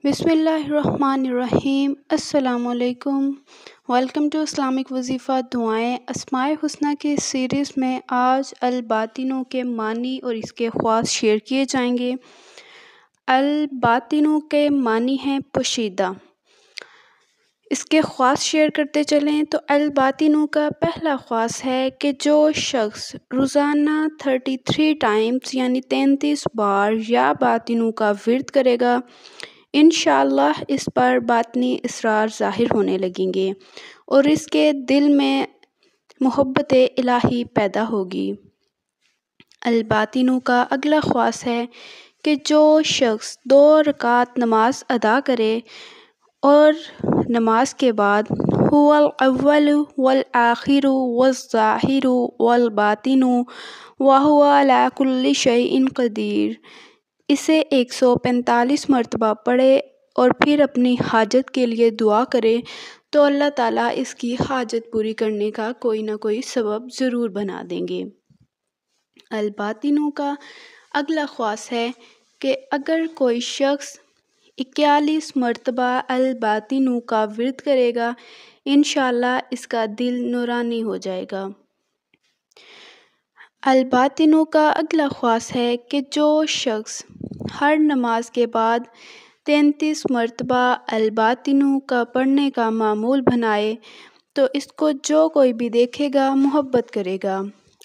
بسم اللہ الرحمن الرحیم۔ السلام علیکم۔ ویلکم ٹو اسلامک وظیفہ دعائیں اسماء الحسنہ کی سیریز میں آج الباطنوں کے معنی اور اس کے خواص شیئر کیے جائیں گے۔ الباطنوں کے معنی ہیں پوشیدہ۔ اس کے خواص شیئر کرتے چلیں تو الباطنوں کا پہلا خواص ہے کہ جو شخص روزانہ 33 ٹائمز یعنی 33 بار یا باطنوں کا ورد کرے گا، انشاءاللہ اس پر باطنی اسرار ظاہر ہونے لگیں گے اور اس کے دل میں محبت الہی پیدا ہوگی۔ الباطنوں کا اگلا خواص ہے کہ جو شخص 2 رکعت نماز ادا کرے اور نماز کے بعد هو الاول والآخر والظاہر والباطن وهو على كل شيء قدیر، اسے 145 مرتبہ پڑھے اور پھر اپنی حاجت کے لیے دعا کرے تو اللہ تعالیٰ اس کی حاجت پوری کرنے کا کوئی نہ کوئی سبب ضرور بنا دیں گے۔ الباطنوں کا اگلا خواص ہے کہ اگر کوئی شخص 41 مرتبہ الباطنوں کا ورد کرے گا، انشاءاللہ اس کا دل نورانی ہو جائے گا۔ الباطنوں کا اگلا خواص ہے کہ جو شخص ہر نماز کے بعد 33 مرتبہ الباطنوں کا پڑھنے کا معمول بنائے تو اس کو جو کوئی بھی دیکھے گا محبت کرے گا۔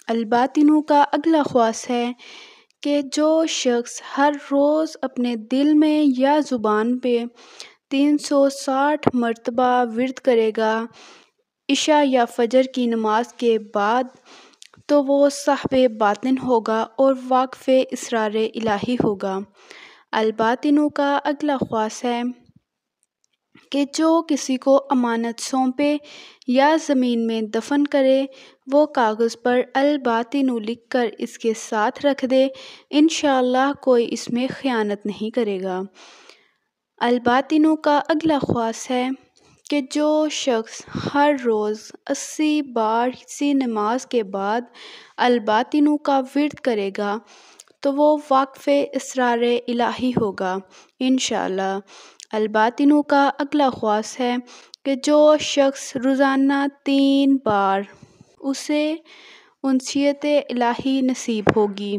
الباطنوں کا اگلا خواص ہے کہ جو شخص ہر روز اپنے دل میں یا زبان پہ 360 مرتبہ ورد کرے گا عشاء یا فجر کی نماز کے بعد، تو وہ صاحب باطن ہوگا اور واقف اسرار الہی ہوگا۔ الباطنوں کا اگلا خواص ہے کہ جو کسی کو امانت سونپے یا زمین میں دفن کرے، وہ کاغذ پر الباطن لکھ کر اس کے ساتھ رکھ دے، انشاءاللہ کوئی اس میں خیانت نہیں کرے گا۔ الباطنوں کا اگلا خواص ہے کہ جو شخص ہر روز 80 بار کسی نماز کے بعد الباطنوں کا ورد کرے گا تو وہ واقف اسرار الہی ہوگا انشاءاللہ۔ الباطنوں کا اگلا خواص ہے کہ جو شخص روزانہ 3 بار اسے انسیت الہی نصیب ہوگی۔